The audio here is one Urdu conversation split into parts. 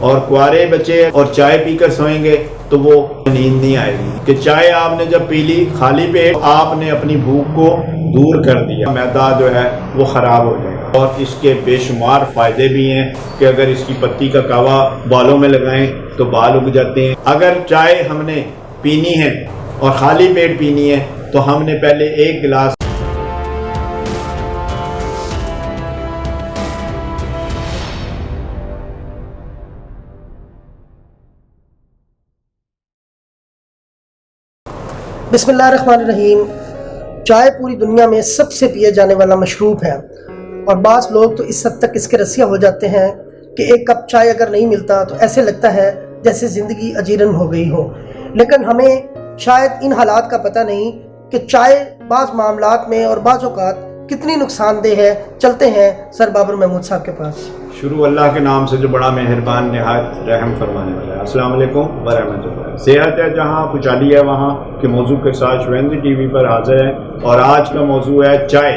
اور کوارے بچے اور چائے پی کر سوئیں گے تو وہ نیند نہیں آئے گی کہ چائے آپ نے جب پی لی خالی پیٹ آپ نے اپنی بھوک کو دور کر دیا، معدہ جو ہے وہ خراب ہو جائے گا۔ اور اس کے بے شمار فائدے بھی ہیں کہ اگر اس کی پتی کا کہوا بالوں میں لگائیں تو بال اگ جاتے ہیں۔ اگر چائے ہم نے پینی ہے اور خالی پیٹ پینی ہے تو ہم نے پہلے ایک گلاس بسم اللہ الرحمن الرحیم۔ چائے پوری دنیا میں سب سے پیے جانے والا مشروب ہے، اور بعض لوگ تو اس حد تک اس کے رسیا ہو جاتے ہیں کہ ایک کپ چائے اگر نہیں ملتا تو ایسے لگتا ہے جیسے زندگی اجیرن ہو گئی ہو۔ لیکن ہمیں شاید ان حالات کا پتہ نہیں کہ چائے بعض معاملات میں اور بعض اوقات کتنی نقصان دہ ہے۔ چلتے ہیں سر بابر محمود صاحب کے پاس۔ شروع اللہ کے نام سے جو بڑا مہربان نہایت رحم فرمانے والا ہے۔ السلام علیکم ورحمۃ اللہ۔ صحت ہے جہاں، خوشحالی ہے وہاں کے موضوع کے ساتھ شویندی ٹی وی پر حاضر ہے، اور آج کا موضوع ہے چائے۔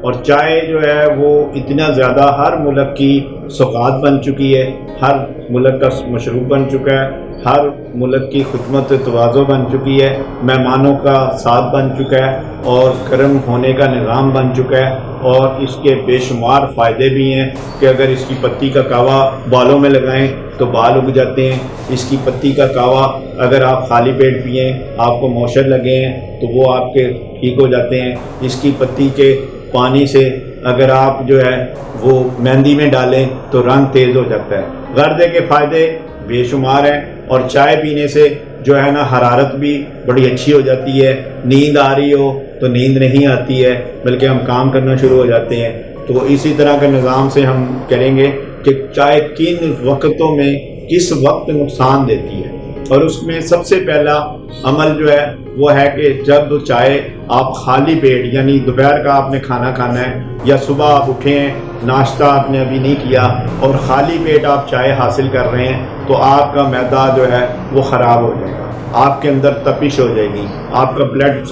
اور چائے جو ہے وہ اتنا زیادہ ہر ملک کی سوغات بن چکی ہے، ہر ملک کا مشروب بن چکا ہے، ہر ملک کی خدمت تواضع بن چکی ہے، مہمانوں کا ساتھ بن چکا ہے، اور گرم ہونے کا نظام بن چکا ہے۔ اور اس کے بے شمار فائدے بھی ہیں کہ اگر اس کی پتی کا کہوا بالوں میں لگائیں تو بال اگ جاتے ہیں۔ اس کی پتی کا کہوا اگر آپ خالی پیٹ پئیں، آپ کو موشر لگے ہیں تو وہ آپ کے ٹھیک ہو جاتے ہیں۔ اس کی پتی کے پانی سے اگر آپ جو ہے وہ مہندی میں ڈالیں تو رنگ تیز ہو جاتا ہے۔ غرض کے فائدے بے شمار ہیں، اور چائے پینے سے جو ہے نا حرارت بھی بڑی اچھی ہو جاتی ہے۔ نیند آ رہی ہو تو نیند نہیں آتی ہے، بلکہ ہم کام کرنا شروع ہو جاتے ہیں۔ تو اسی طرح کے نظام سے ہم کریں گے کہ چائے کن وقتوں میں کس وقت نقصان دیتی ہے۔ اور اس میں سب سے پہلا عمل جو ہے وہ ہے کہ جب چائے آپ خالی پیٹ، یعنی دوپہر کا آپ نے کھانا کھانا ہے یا صبح آپ اٹھے ہیں، ناشتہ آپ نے ابھی نہیں کیا اور خالی پیٹ آپ چائے حاصل کر رہے ہیں، تو آپ کا معدہ جو ہے وہ خراب ہو جائے گا، آپ کے اندر تپش ہو جائے گی، آپ کا بلڈ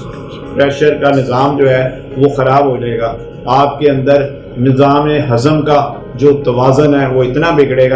پریشر کا نظام جو ہے وہ خراب ہو جائے گا، آپ کے اندر نظام ہضم کا جو توازن ہے وہ اتنا بگڑے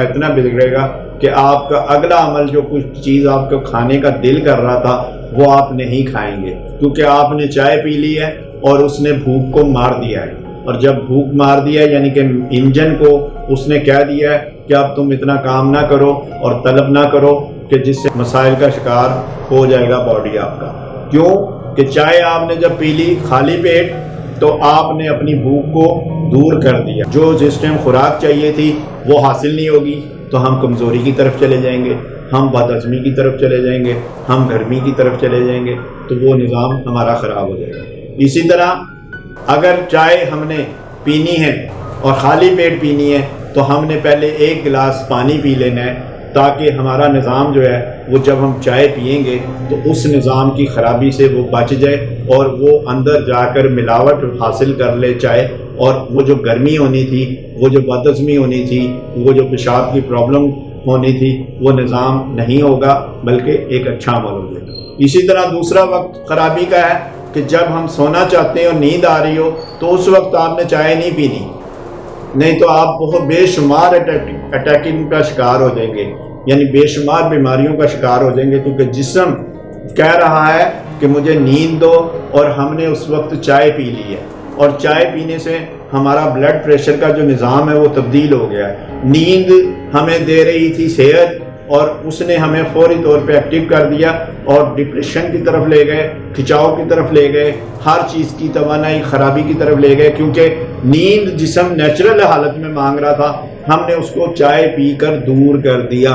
گا کہ آپ کا اگلا عمل جو کچھ چیز آپ کو کھانے کا دل کر رہا تھا وہ آپ نہیں کھائیں گے، کیونکہ آپ نے چائے پی لی ہے اور اس نے بھوک کو مار دیا ہے۔ اور جب بھوک مار دیا ہے یعنی کہ انجن کو اس نے کہہ دیا ہے کہ اب تم اتنا کام نہ کرو اور طلب نہ کرو، کہ جس سے مسائل کا شکار ہو جائے گا باڈی آپ کا۔ کیوں کہ چائے آپ نے جب پی لی خالی پیٹ تو آپ نے اپنی بھوک کو دور کر دیا، جو جس ٹائم خوراک چاہیے تھی وہ حاصل نہیں ہوگی تو ہم کمزوری کی طرف چلے جائیں گے، ہم بد ہضمی کی طرف چلے جائیں گے، ہم گرمی کی طرف چلے جائیں گے، تو وہ نظام ہمارا خراب ہو جائے گا۔ اسی طرح اگر چائے ہم نے پینی ہے اور خالی پیٹ پینی ہے تو ہم نے پہلے ایک گلاس پانی پی لینا ہے، تاکہ ہمارا نظام جو ہے وہ جب ہم چائے پئیں گے تو اس نظام کی خرابی سے وہ بچ جائے اور وہ اندر جا کر ملاوٹ حاصل کر لے چائے، اور وہ جو گرمی ہونی تھی، وہ جو بد ہضمی ہونی تھی، وہ جو پیشاب کی پرابلم ہونی تھی، وہ نظام نہیں ہوگا بلکہ ایک اچھا عمل ہو جائے گا۔ اسی طرح دوسرا وقت خرابی کا ہے کہ جب ہم سونا چاہتے ہیں اور نیند آ رہی ہو تو اس وقت آپ نے چائے نہیں پینی، نہیں تو آپ بہت بے شمار اٹیکنگ کا شکار ہو جائیں گے، یعنی بے شمار بیماریوں کا شکار ہو جائیں گے، کیونکہ جسم کہہ رہا ہے کہ مجھے نیند دو، اور ہم نے اس وقت چائے پی لی ہے، اور چائے پینے سے ہمارا بلڈ پریشر کا جو نظام ہے وہ تبدیل ہو گیا ہے۔ نیند ہمیں دے رہی تھی صحت، اور اس نے ہمیں فوری طور پہ ایکٹیو کر دیا اور ڈپریشن کی طرف لے گئے، کھچاؤ کی طرف لے گئے، ہر چیز کی توانائی خرابی کی طرف لے گئے، کیونکہ نیند جسم نیچرل حالت میں مانگ رہا تھا، ہم نے اس کو چائے پی کر دور کر دیا۔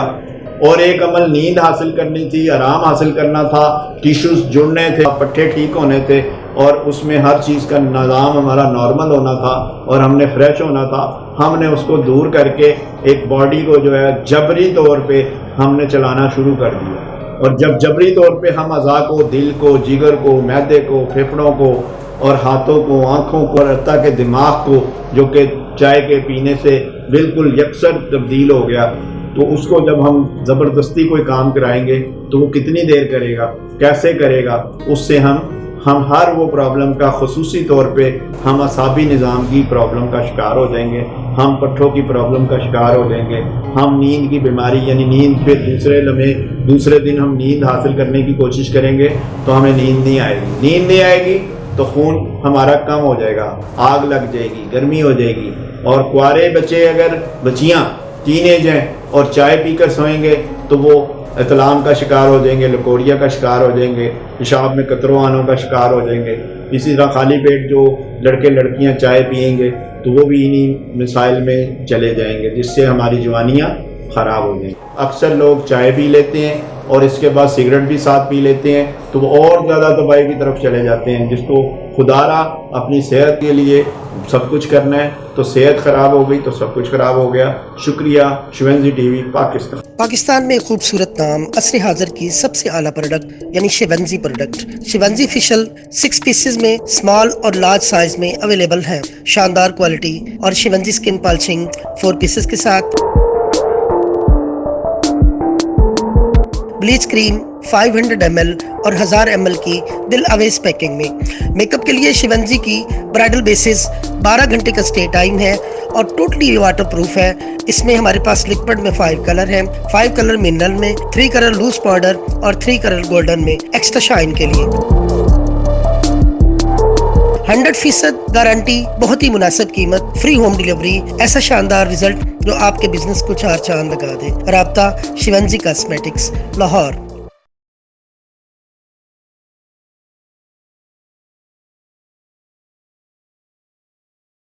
اور ایک عمل نیند حاصل کرنی تھی، آرام حاصل کرنا تھا، ٹیشوز جڑنے تھے، پٹھے ٹھیک ہونے تھے، اور اس میں ہر چیز کا نظام ہمارا نارمل ہونا تھا اور ہم نے فریش ہونا تھا، ہم نے اس کو دور کر کے ایک باڈی کو جو ہے جبری طور پہ ہم نے چلانا شروع کر دیا۔ اور جب جبری طور پہ ہم اعضاء کو، دل کو، جگر کو، معدے کو، پھیپھڑوں کو اور ہاتھوں کو، آنکھوں کو اور حتیٰ کہ دماغ کو، جو کہ چائے کے پینے سے بالکل یکسر تبدیل ہو گیا، تو اس کو جب ہم زبردستی کوئی کام کرائیں گے تو وہ کتنی دیر کرے گا، کیسے کرے گا، اس سے ہم ہم ہر وہ پرابلم کا خصوصی طور پہ ہم اعصابی نظام کی پرابلم کا شکار ہو جائیں گے، ہم پٹھوں کی پرابلم کا شکار ہو جائیں گے، ہم نیند کی بیماری یعنی نیند پہ دوسرے دن ہم نیند حاصل کرنے کی کوشش کریں گے تو ہمیں نیند نہیں آئے گی، نیند نہیں آئے گی تو خون ہمارا کم ہو جائے گا، آگ لگ جائے گی، گرمی ہو جائے گی، اور کوارے بچے اگر بچیاں ٹین ایج ہیں اور چائے پی کر سوئیں گے تو وہ اطلام کا شکار ہو جائیں گے، لکوریا کا شکار ہو جائیں گے، پیشاب میں قطروں آنوں کا شکار ہو جائیں گے۔ اسی طرح خالی پیٹ جو لڑکے لڑکیاں چائے پئیں گے تو وہ بھی انہی مسائل میں چلے جائیں گے، جس سے ہماری جوانیاں خراب ہو جائیں گی۔ اکثر لوگ چائے پی لیتے ہیں اور اس کے بعد سگریٹ بھی ساتھ پی لیتے ہیں تو وہ اور زیادہ تباہی کی طرف چلے جاتے ہیں، جس کو خدا را اپنی صحت کے لیے سب کچھ کرنا ہے، تو صحت خراب ہو گئی تو سب کچھ خراب ہو گیا۔ شکریہ۔ شیونزی ٹی وی پاکستان۔ پاکستان میں خوبصورت نام عصر حاضر کی سب سے اعلیٰ پروڈکٹ یعنی شیونزی پروڈکٹ۔ شیونزی فیشل 6 پیسز میں اسمال اور لارج سائز میں اویلیبل ہیں، شاندار کوالٹی اور شیونزی سکن پالشنگ 4 پیسز کے ساتھ، بلیچ کریم 500 ml اور 1000 ml کی دل اویز پیکنگ میں۔ میک اپ کے لیے شیونزی کی برائڈل بیسز 12 گھنٹے کا سٹے ٹائم ہے اور ٹوٹلی واٹر پروف ہے۔ اس میں ہمارے پاس لکوڈ میں 5 کلر ہیں، 5 کلر منرل میں، 3 کلر لوز پاؤڈر اور 3 کلر گولڈن میں ایکسٹرا شائن کے لیے۔ 100% گارنٹی، بہت ہی مناسب قیمت، فری ہوم ڈیلیوری، ایسا شاندار رزلٹ جو آپ کے بزنس کو 4 چاند لگا دے۔ رابطہ شیونزی کاسمیٹکس، لاہور۔